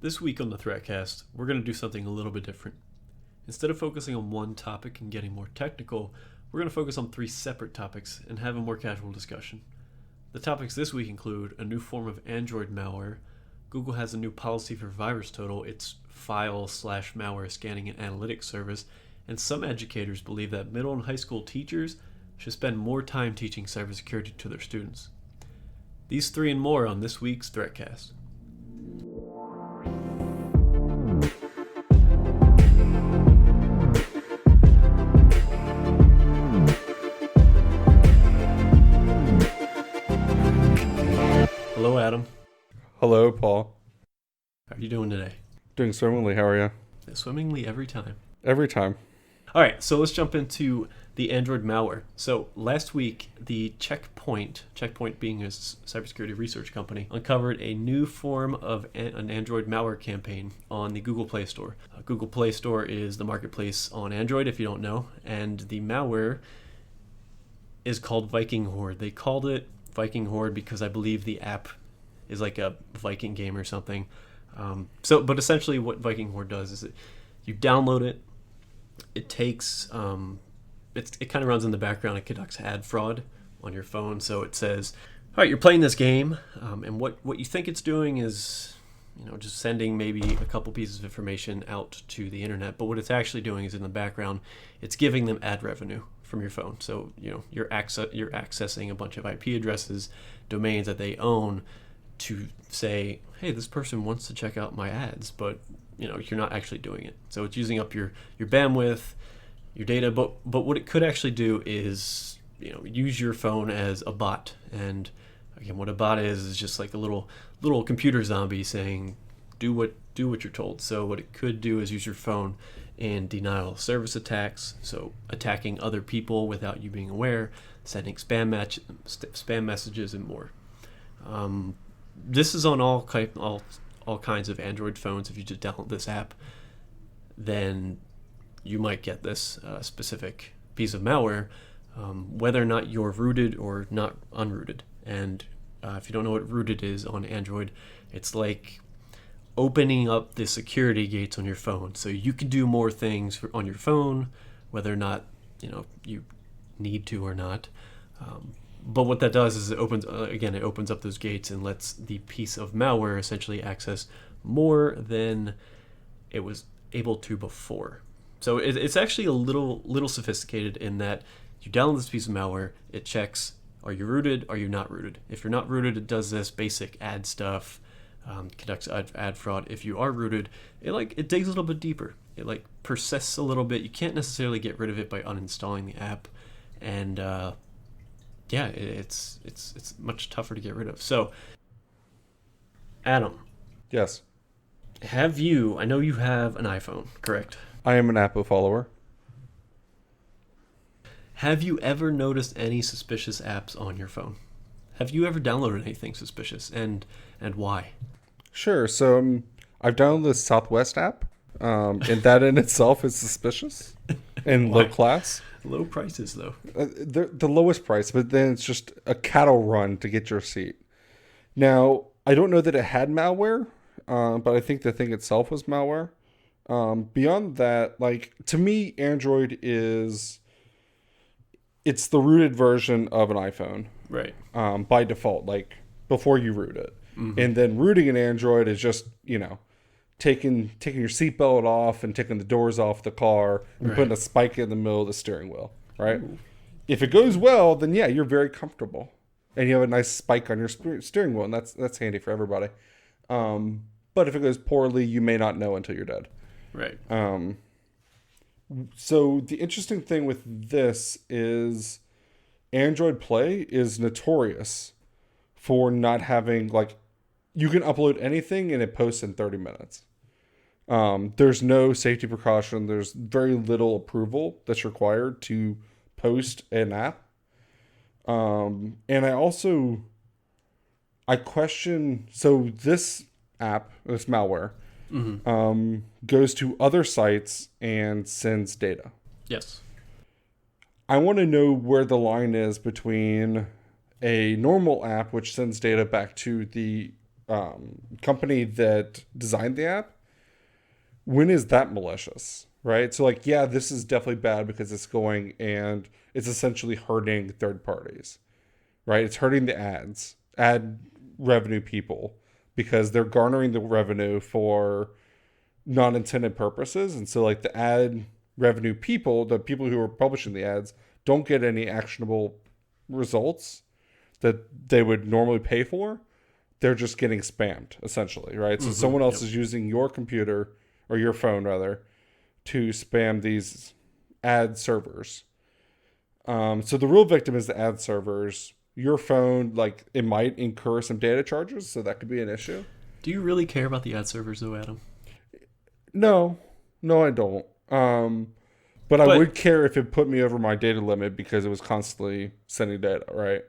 This week on the ThreatCast, we're going to do something a little bit different. Instead of focusing on one topic and getting more technical, we're going to focus on three separate topics and have a more casual discussion. The topics this week include a new form of Android malware. Google has a new policy for VirusTotal, its file/malware scanning and analytics service, and some educators believe that middle and high school teachers should spend more time teaching cybersecurity to their students. These three and more on this week's ThreatCast. Hello, Adam. Hello, Paul. How are you doing today? Doing swimmingly. How are you? Swimmingly every time. Every time. All right, so let's jump into the Android malware. So last week, the Checkpoint being a cybersecurity research company, uncovered a new form of an Android malware campaign on the Google Play Store. Google Play Store is the marketplace on Android, if you don't know, and the malware is called Viking Horde. They called it Viking Horde because I believe the app is like a Viking game or something. But essentially what Viking Horde does is you download it. It takes, it kind of runs in the background. It conducts ad fraud on your phone. So it says, all right, you're playing this game, and what you think it's doing is, just sending maybe a couple pieces of information out to the internet. But what it's actually doing is in the background, it's giving them ad revenue from your phone. So, you're accessing a bunch of IP addresses, domains that they own to say, hey, this person wants to check out my ads, but you're not actually doing it. So it's using up your bandwidth, your data, but what it could actually do is, use your phone as a bot. And again, what a bot is just like a little computer zombie saying, do what you're told. So what it could do is use your phone in denial of service attacks, so attacking other people without you being aware, sending spam messages, and more. This is on all kinds of Android phones. If you just download this app, then you might get this specific piece of malware, whether or not you're rooted or not unrooted. And if you don't know what rooted is on Android, it's like opening up the security gates on your phone, so you can do more things on your phone, whether or not you need to or not. But what that does is it opens up those gates and lets the piece of malware essentially access more than it was able to before. So it's actually a little sophisticated in that you download this piece of malware, it checks, are you rooted, are you not rooted? If you're not rooted, it does this basic ad stuff, conducts ad fraud. If you are rooted, it digs a little bit deeper. It persists a little bit. You can't necessarily get rid of it by uninstalling the app, and it's much tougher to get rid of. So, Adam. Yes. I know you have an iPhone, correct? I am an Apple follower. Have you ever noticed any suspicious apps on your phone? Have you ever downloaded anything suspicious, and why? Sure. So I've downloaded the Southwest app, and that in itself is suspicious and low class. Low prices, though. They're the lowest price, but then it's just a cattle run to get your seat. Now, I don't know that it had malware, but I think the thing itself was malware. Beyond that, to me, Android it's the rooted version of an iPhone. Right. By default, before you root it. Mm-hmm. And then rooting an Android is just, taking your seatbelt off and taking the doors off the car and putting a spike in the middle of the steering wheel, right? Ooh. If it goes well, then yeah, you're very comfortable. And you have a nice spike on your steering wheel, and that's handy for everybody. But if it goes poorly, you may not know until you're dead. Right. So the interesting thing with this is Android Play is notorious for not having, you can upload anything and it posts in 30 minutes. There's no safety precaution. There's very little approval that's required to post an app. And I question, so this app, this malware, goes to other sites and sends data. Yes. I want to know where the line is between a normal app, which sends data back to the company that designed the app, when is that malicious, right? So like, yeah, this is definitely bad because it's going and it's essentially hurting third parties, right? It's hurting the ad revenue people because they're garnering the revenue for non-intended purposes. And so like the ad revenue people, the people who are publishing the ads, don't get any actionable results that they would normally pay for. They're just getting spammed essentially, right? So someone else is using your computer or your phone rather to spam these ad servers. So the real victim is the ad servers. Your phone, like, it might incur some data charges, so that could be an issue. Do you really care about the ad servers though, Adam? No, I don't. But I would care if it put me over my data limit because it was constantly sending data, right?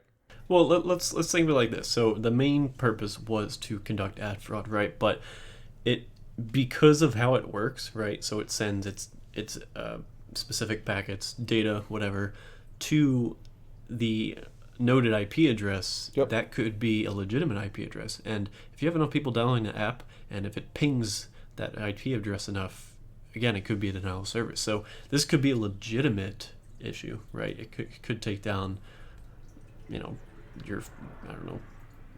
Well, let's think of it like this. So the main purpose was to conduct ad fraud, right? But it, because of how it works, right? So it sends its specific packets, data, whatever, to the noted IP address. Yep. That could be a legitimate IP address. And if you have enough people downloading the app, and if it pings that IP address enough, again, it could be a denial of service. So this could be a legitimate issue, right? It could take down, your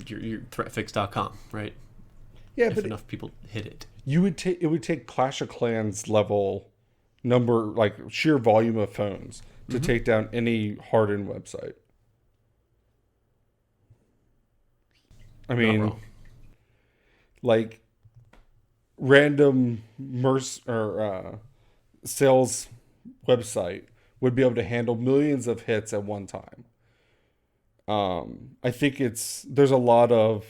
threatfix.com, right? Yeah, if but enough people hit it. It would take Clash of Clans level number, like sheer volume of phones to take down any hardened website. I mean, like random sales website would be able to handle millions of hits at one time. I think there's a lot of,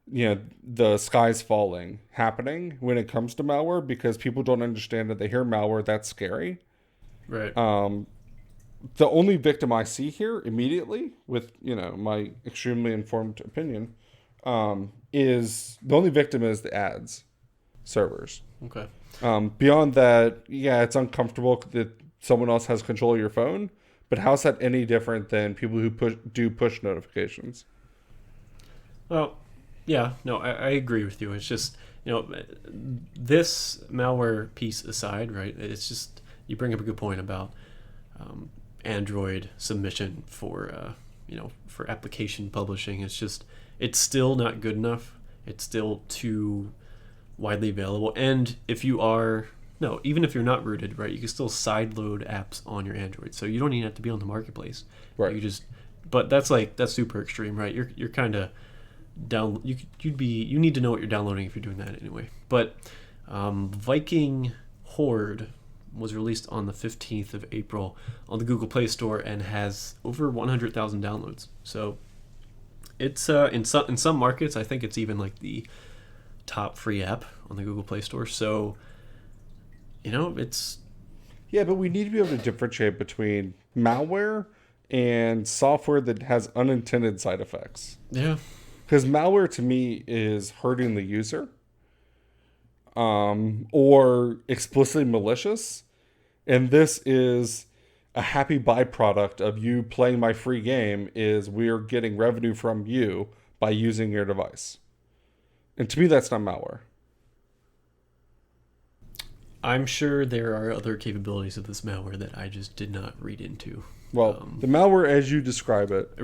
the sky's falling happening when it comes to malware because people don't understand that they hear malware, that's scary. Right. The only victim I see here immediately with, my extremely informed opinion, is the only victim is the ads servers. Okay. Beyond that, yeah, it's uncomfortable that someone else has control of your phone, but how's that any different than people who do push notifications? Well, yeah, no, I agree with you. It's just, this malware piece aside, right? It's just, you bring up a good point about Android submission for, for application publishing. It's still not good enough. It's still too widely available. And even if you're not rooted, right, you can still sideload apps on your Android. So you don't even have to be on the marketplace. Right. But that's super extreme, right? You're kind of you need to know what you're downloading if you're doing that anyway. But Viking Horde was released on the 15th of April on the Google Play Store and has over 100,000 downloads. So it's in some markets, I think it's even like the top free app on the Google Play Store. So it's... Yeah, but we need to be able to differentiate between malware and software that has unintended side effects. Yeah. Because malware to me is hurting the user, or explicitly malicious. And this is a happy byproduct of you playing my free game is we're getting revenue from you by using your device. And to me, that's not malware. I'm sure there are other capabilities of this malware that I just did not read into. Well, the malware as you describe it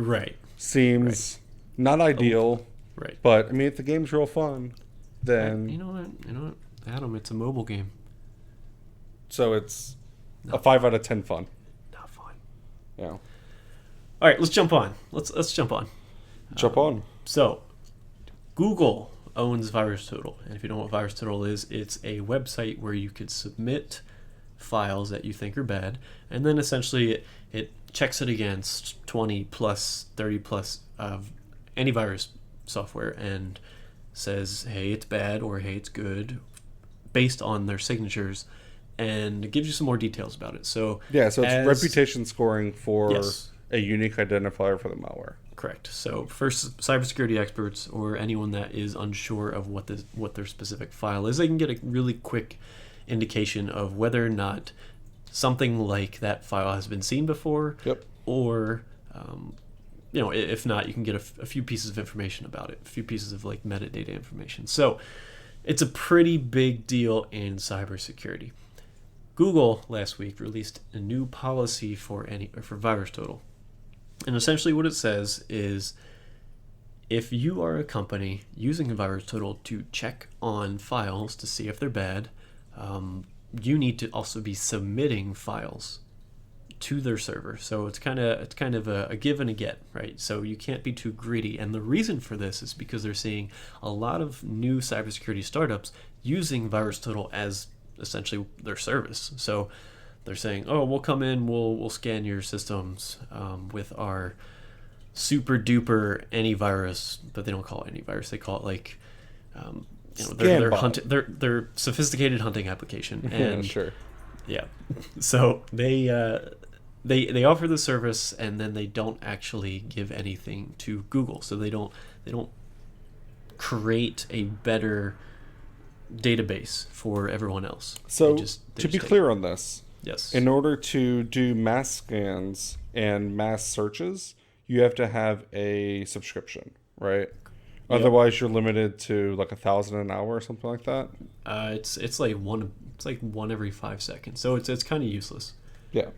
seems not ideal. Right. But, I mean, if the game's real fun, then... You know what, Adam, it's a mobile game. So it's a 5 out of 10 fun. Not fun. Yeah. All right, let's jump on. Let's jump on. Jump on. So, Google owns VirusTotal. And if you don't know what VirusTotal is, it's a website where you could submit files that you think are bad, and then essentially it checks it against 20 plus, 30 plus of antivirus software and says, hey, it's bad, or hey, it's good, based on their signatures, and it gives you some more details about it. So it's reputation scoring for Yes. a unique identifier for the malware. Correct. So first, cybersecurity experts or anyone that is unsure of what their specific file is, they can get a really quick indication of whether or not something like that file has been seen before, Yep. or if not, you can get a few pieces of information about it, a few pieces of like metadata information. So it's a pretty big deal in cybersecurity. Google last week released a new policy for VirusTotal. And essentially what it says is, if you are a company using VirusTotal to check on files to see if they're bad, you need to also be submitting files to their server. So it's kind of a give and a get, right? So you can't be too greedy. And the reason for this is because they're seeing a lot of new cybersecurity startups using VirusTotal as essentially their service. So they're saying, oh, we'll come in, we'll scan your systems with our super duper antivirus, but they don't call it antivirus. They call it like their sophisticated hunting application. And sure. Yeah. So they offer the service, and then they don't actually give anything to Google. So they don't create a better database for everyone else. So to be clear on this, yes, in order to do mass scans and mass searches, you have to have a subscription, right? Yep. Otherwise, you're limited to like 1,000 an hour or something like that. It's like one every 5 seconds, so it's kind of useless. Yeah.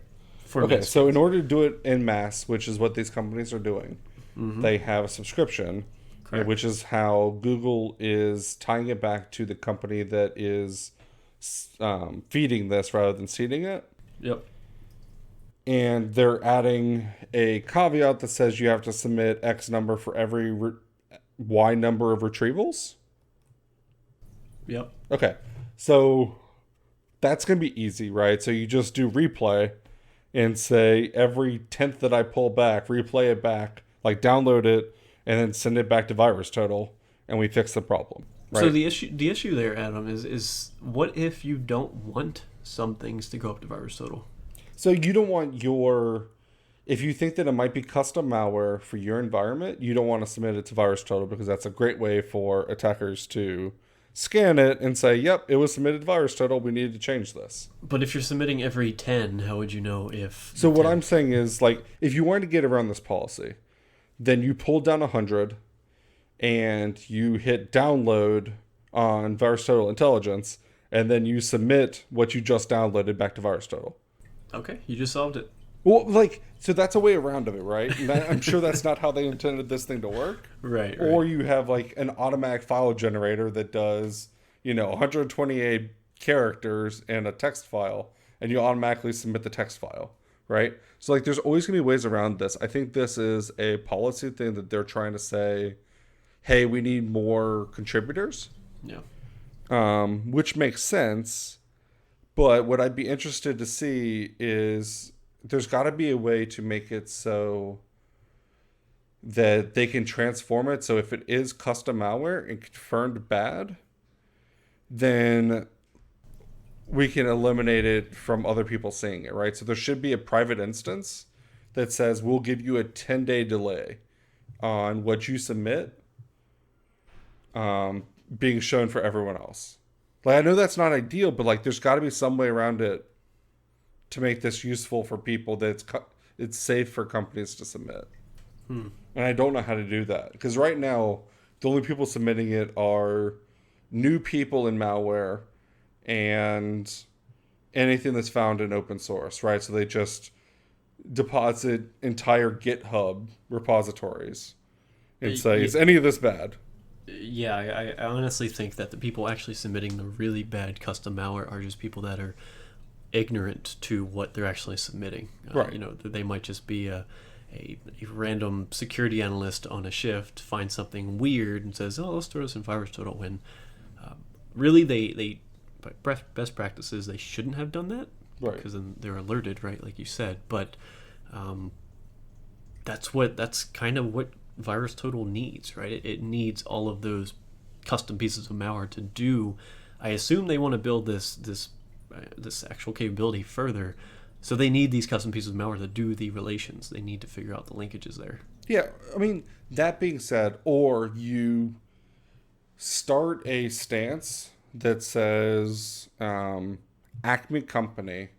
So in order to do it in mass, which is what these companies are doing, they have a subscription. Correct. Which is how Google is tying it back to the company that is feeding this rather than seeding it. Yep. And they're adding a caveat that says you have to submit X number for every Y number of retrievals. Yep. Okay. So that's going to be easy, right? So you just do replay and say every 10th that I pull back, replay it back, like download it, and then send it back to VirusTotal, and we fix the problem. Right? So the issue there, Adam, is what if you don't want some things to go up to VirusTotal? So you don't want if you think that it might be custom malware for your environment, you don't want to submit it to VirusTotal, because that's a great way for attackers to scan it and say, yep, it was submitted to VirusTotal, we need to change this. But if you're submitting every 10, how would you know if... So what I'm saying is, like, if you wanted to get around this policy, then you pull down 100 and you hit download on VirusTotal Intelligence, and then you submit what you just downloaded back to VirusTotal. Okay, you just solved it. Well, so that's a way around of it, right? And I'm sure that's not how they intended this thing to work. Right. Or you have like an automatic file generator that does, 128 characters in a text file, and you automatically submit the text file. Right? So, like, there's always going to be ways around this. I think this is a policy thing that they're trying to say, hey, we need more contributors. Yeah. Which makes sense. But what I'd be interested to see is there's got to be a way to make it so that they can transform it. So if it is custom malware and confirmed bad, then we can eliminate it from other people seeing it, right? So there should be a private instance that says we'll give you a 10-day delay on what you submit being shown for everyone else. Like, I know that's not ideal, but like there's got to be some way around it to make this useful for people that it's safe for companies to submit. And I don't know how to do that, because right now the only people submitting it are new people in malware and anything that's found in open source, right? So they just deposit entire GitHub repositories and say, is any of this bad? Yeah, I honestly think that the people actually submitting the really bad custom malware are just people that are ignorant to what they're actually submitting. Right. They might just be a random security analyst on a shift, finds something weird and says, oh, let's throw this in VirusTotal, when really they best practices, they shouldn't have done that, right? Because then they're alerted, right, like you said. But that's kind of what VirusTotal needs, right? It needs all of those custom pieces of malware to do. I assume they want to build this actual capability further, so they need these custom pieces of malware to do the relations. They need to figure out the linkages there. Yeah, I mean, that being said, or you start a stance that says Acme Company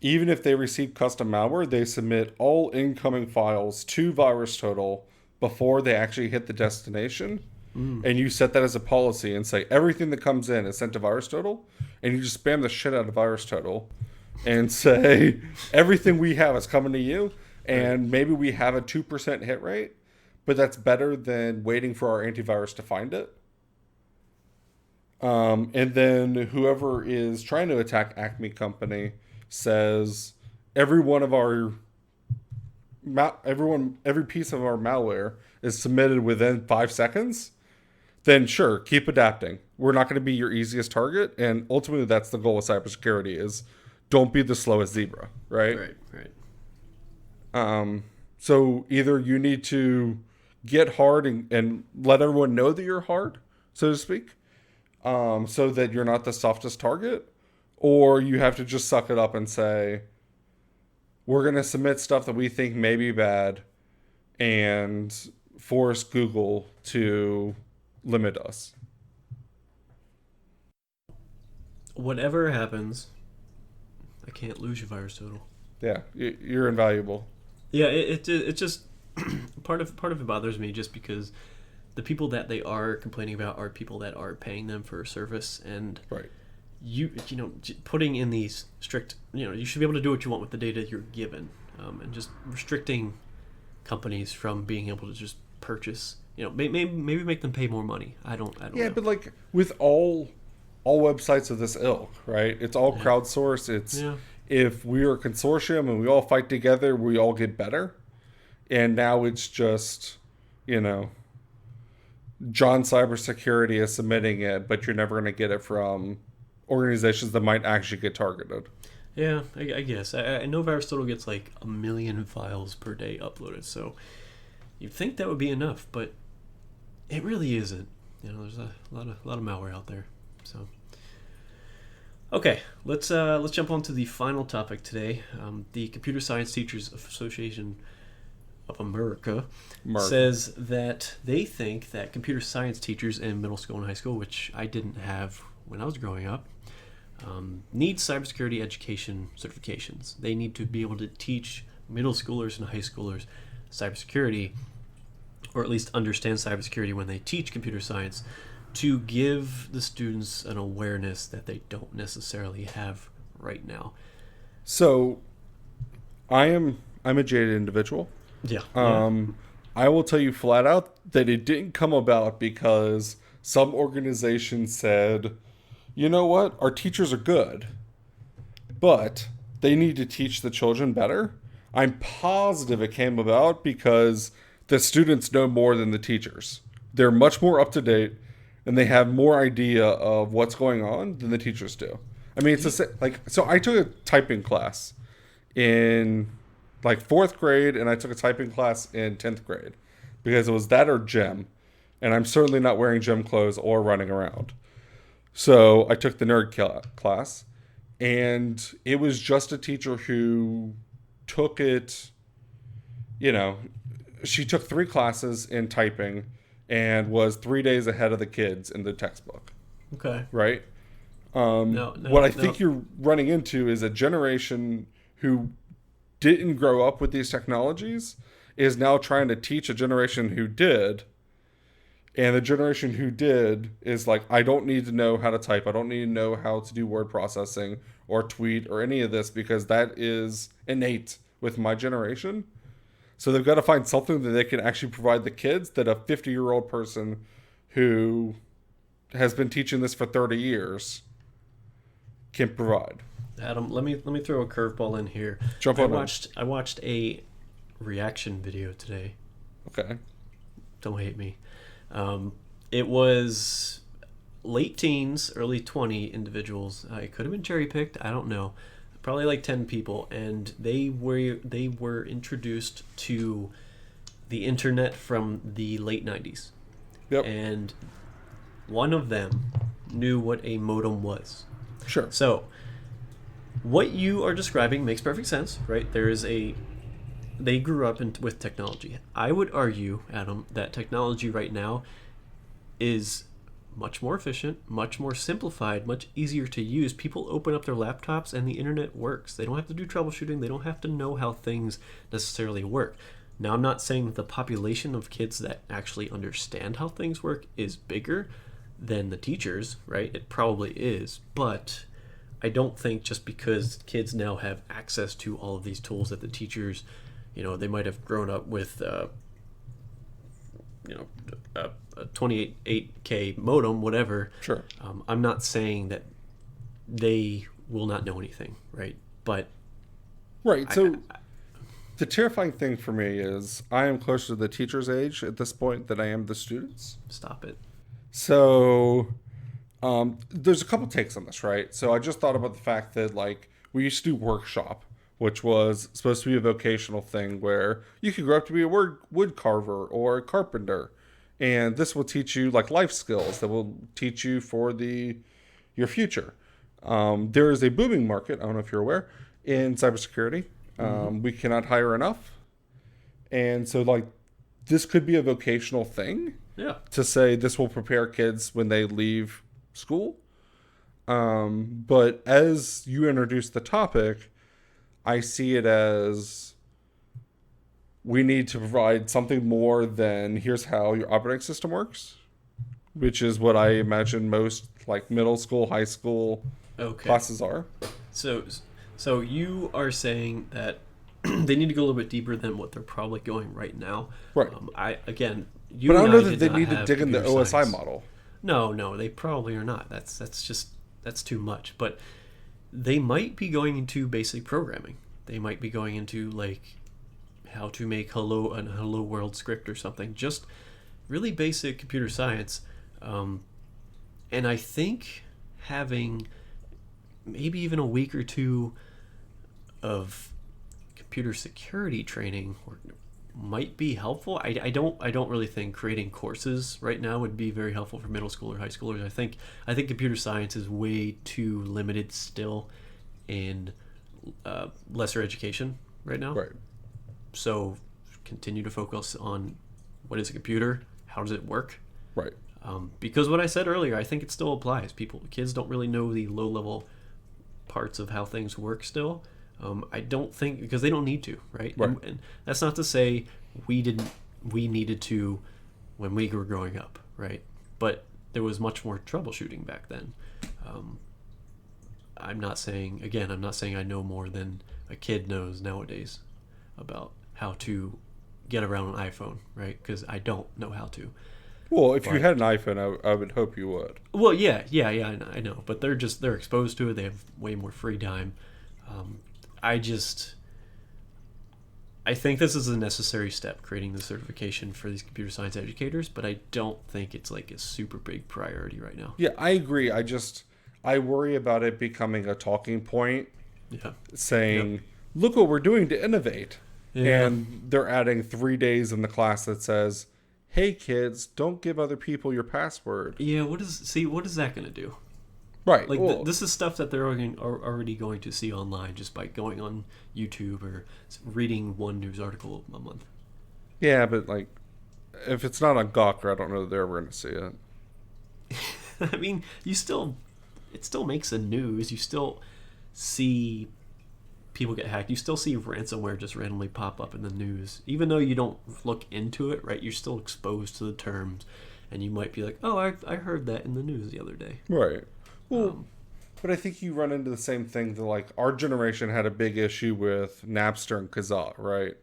even if they receive custom malware, they submit all incoming files to VirusTotal before they actually hit the destination. And you set that as a policy and say everything that comes in is sent to VirusTotal, and you just spam the shit out of VirusTotal and say everything we have is coming to you, and maybe we have a 2% hit rate, but that's better than waiting for our antivirus to find it. And then whoever is trying to attack Acme Company says every piece of our malware is submitted within 5 seconds, then sure, keep adapting. We're not going to be your easiest target, and ultimately that's the goal of cybersecurity: is don't be the slowest zebra, right? Right. So either you need to get hard and let everyone know that you're hard, so to speak, so that you're not the softest target, or you have to just suck it up and say, we're going to submit stuff that we think may be bad and force Google to limit us. Whatever happens, I can't lose you, VirusTotal. Yeah, you're invaluable. Yeah, it just part of it bothers me just because the people that they are complaining about are people that are paying them for a service, and Right. you know, putting in these strict, you should be able to do what you want with the data you're given, and just restricting companies from being able to just purchase, maybe make them pay more money. I don't Yeah, know. but like with all websites of this ilk, right? It's all crowdsourced. It's if we are a consortium and we all fight together, we all get better. And now it's just, John Cybersecurity is submitting it, but you're never going to get it from organizations that might actually get targeted. Yeah, I guess. I know VirusTotal gets like 1 million files per day uploaded, so you'd think that would be enough, but it really isn't. There's a lot of malware out there. So, okay, let's jump on to the final topic today. The Computer Science Teachers Association of America says that they think that computer science teachers in middle school and high school, which I didn't have when I was growing up, need cybersecurity education certifications. They need to be able to teach middle schoolers and high schoolers cybersecurity, or at least understand cybersecurity when they teach computer science, to give the students an awareness that they don't necessarily have right now. So, I'm a jaded individual. Yeah. I will tell you flat out that it didn't come about because some organization said, you know what, our teachers are good, but they need to teach the children better. I'm positive it came about because the students know more than the teachers. They're much more up to date, and they have more idea of what's going on than the teachers do. I mean, it's so I took a typing class in like 4th grade, and I took a typing class in 10th grade because it was that or gym, and I'm certainly not wearing gym clothes or running around. So I took the nerd class, and it was just a teacher who took it, she took 3 classes in typing and was 3 days ahead of the kids in the textbook. Okay. Right? What I think you're running into is a generation who didn't grow up with these technologies is now trying to teach a generation who did. And the generation who did is like, I don't need to know how to type. I don't need to know how to do word processing or tweet or any of this because that is innate with my generation. So they've got to find something that they can actually provide the kids that a 50-year-old person who has been teaching this for 30 years can provide. Adam, let me throw a curveball in here. I watched a reaction video today. Okay. Don't hate me. It was late teens, early 20 individuals. It could have been cherry picked. I don't know. Probably like 10 people, and they were introduced to the internet from the late 90s. Yep. And one of them knew what a modem was. Sure. So what you are describing makes perfect sense, right? They grew up with technology. I would argue, Adam, that technology right now is much more efficient, much more simplified, much easier to use. People open up their laptops and the internet works. They don't have to do troubleshooting. They don't have to know how things necessarily work. Now, I'm not saying that the population of kids that actually understand how things work is bigger than the teachers, right? It probably is, but I don't think just because kids now have access to all of these tools that the teachers, they might have grown up with, a 28K modem, whatever. Sure. I'm not saying that they will not know anything, right? But right. So the terrifying thing for me is I am closer to the teacher's age at this point than I am the students. Stop it. So there's a couple takes on this, right? So I just thought about the fact that we used to do workshop, which was supposed to be a vocational thing where you could grow up to be a wood carver or a carpenter. And this will teach you life skills that will teach you for your future. There is a booming market, I don't know if you're aware, in cybersecurity. We cannot hire enough. And so this could be a vocational thing. Yeah. To say this will prepare kids when they leave school. But as you introduce the topic, I see it as we need to provide something more than here's how your operating system works, which is what I imagine most middle school, high school classes are. So you are saying that they need to go a little bit deeper than what they're probably going right now. Right. But I don't know that they need to dig in the OSI science model. No, they probably are not. That's too much. But they might be going into basic programming. They might be going into how to make hello world script or something. Just really basic computer science. And I think having maybe even a week or two of computer security training might be helpful. I don't really think creating courses right now would be very helpful for middle school or high schoolers. I think computer science is way too limited still in lesser education right now. Right. So continue to focus on what is a computer, how does it work. Right. Because what I said earlier, I think it still applies. Kids don't really know the low level parts of how things work still. I don't think, because they don't need to, right? Right. And that's not to say we needed to when we were growing up, right? But there was much more troubleshooting back then. I'm not saying I know more than a kid knows nowadays about how to get around an iPhone, right? Because I don't know how to. Well, if you had an iPhone, I would hope you would. Well, yeah, I know. But they're exposed to it. They have way more free time. I think this is a necessary step, creating the certification for these computer science educators, but I don't think it's a super big priority right now. Yeah, I agree. I worry about it becoming a talking point. Yeah. Saying, look what we're doing to innovate. Yeah. And they're adding 3 days in the class that says, hey kids, don't give other people your password. Yeah, what is that going to do? Right. This is stuff that they're already going to see online just by going on YouTube or reading one news article a month. Yeah, but if it's not on Gawker, I don't know that they're ever going to see it. I mean, it still makes the news. You still see people get hacked. You still see ransomware just randomly pop up in the news. Even though you don't look into it, right? You're still exposed to the terms, and you might be like, oh, I heard that in the news the other day. Right. Well, but I think you run into the same thing that our generation had a big issue with Napster and Kazaa, right?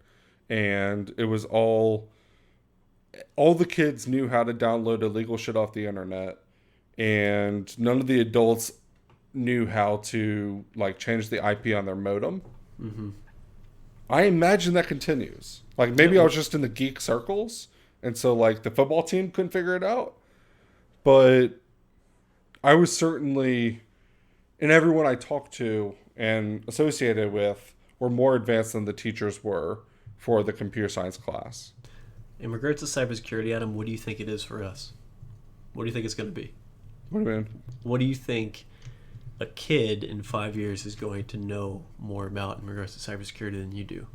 And it was all the kids knew how to download illegal shit off the internet, and none of the adults knew how to change the IP on their modem. Mm-hmm. I imagine that continues. Maybe I was just in the geek circles, and so the football team couldn't figure it out, but I was certainly, and everyone I talked to and associated with were more advanced than the teachers were for the computer science class. In regards to cybersecurity, Adam, what do you think it is for us? What do you think it's going to be? What do you mean? What do you think a kid in 5 years is going to know more about in regards to cybersecurity than you do?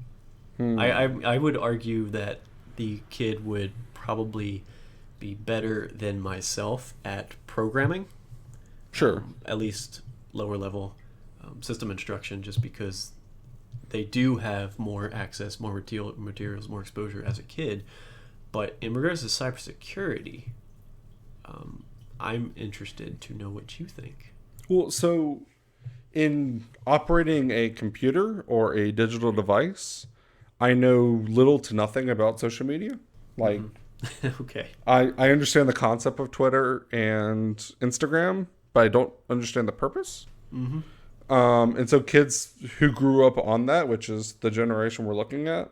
I would argue that the kid would probably be better than myself at programming. Sure. At least lower level system instruction, just because they do have more access, more materials, more exposure as a kid. But in regards to cybersecurity, I'm interested to know what you think. Well, so in operating a computer or a digital device, I know little to nothing about social media. Like, Okay. I understand the concept of Twitter and Instagram, but I don't understand the purpose. And so kids who grew up on that, which is the generation we're looking at,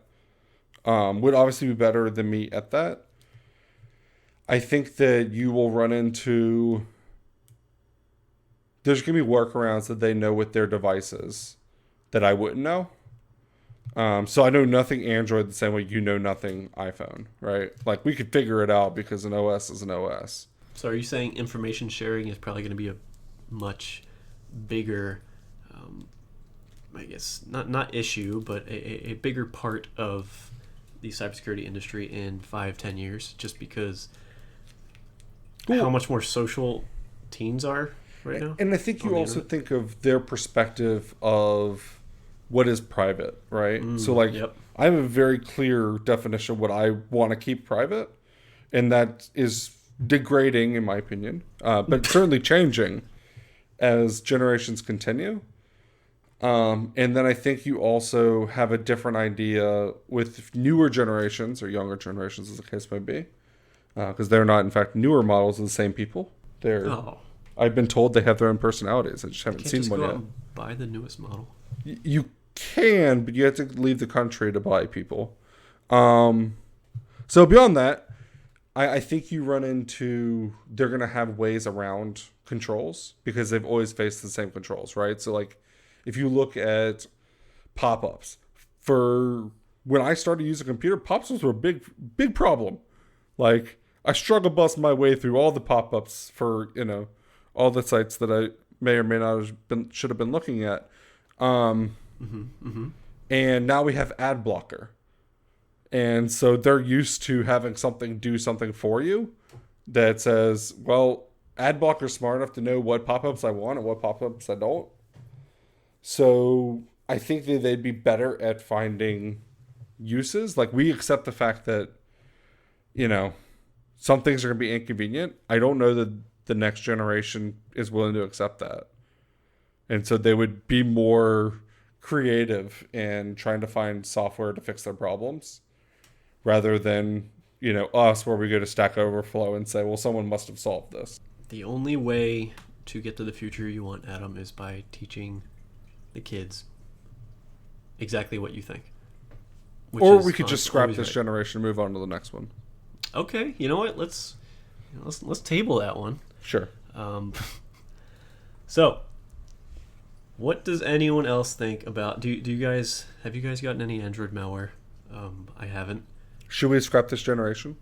would obviously be better than me at that. I think that you will run into... There's going to be workarounds that they know with their devices that I wouldn't know. So I know nothing Android the same way you know nothing iPhone, right? Like, we could figure it out because an OS is an OS. So are you saying information sharing is probably going to be a much bigger, I guess, not issue, but a bigger part of the cybersecurity industry in 5-10 years, just because how much more social teens are right now? And I think you also think of their perspective of what is private, right? So, like, I have a very clear definition of what I want to keep private, and that is degrading, in my opinion, but certainly changing as generations continue. And then I think you also have a different idea with newer generations, or younger generations, as the case may be, because they're not, in fact, newer models of the same people. I've been told they have their own personalities. I just haven't seen one yet. And buy the newest model. You can, but you have to leave the country to buy people. So beyond that, I think you run into, they're going to have ways around controls because they've always faced the same controls, right? So, like, if you look at pop-ups, for when I started using a computer, pop-ups were a big problem. Like, I struggle bust my way through all the pop-ups for, all the sites that I may or may not should have been looking at. And now we have ad blocker. And so they're used to having something do something for you that says, well, ad blocker's smart enough to know what pop-ups I want and what pop-ups I don't. So I think that they'd be better at finding uses. Like, we accept the fact that, some things are going to be inconvenient. I don't know that the next generation is willing to accept that. And so they would be more creative in trying to find software to fix their problems rather than, us, where we go to Stack Overflow and say, well, someone must have solved this. The only way to get to the future you want, Adam, is by teaching the kids exactly what you think. Or we could just scrap this generation and move on to the next one. Okay, you know what? Let's table that one. Sure. So, what does anyone else think about? Have you guys gotten any Android malware? I haven't. Should we scrap this generation?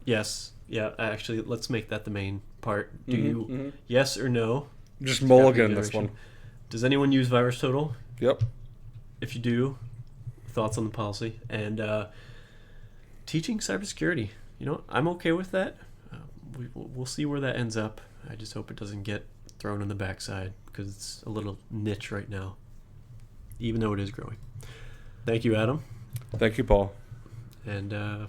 Yes. Yeah. Actually, let's make that the main part. Do you? Yes or no? Just mulligan this one. Does anyone use VirusTotal? Yep. If you do, thoughts on the policy and teaching cybersecurity. I'm okay with that. We'll see where that ends up. I just hope it doesn't get thrown in the backside because it's a little niche right now, even though it is growing. Thank you, Adam. Thank you, Paul. And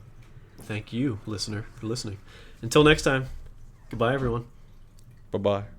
thank you, listener, for listening. Until next time, goodbye, everyone. Bye-bye.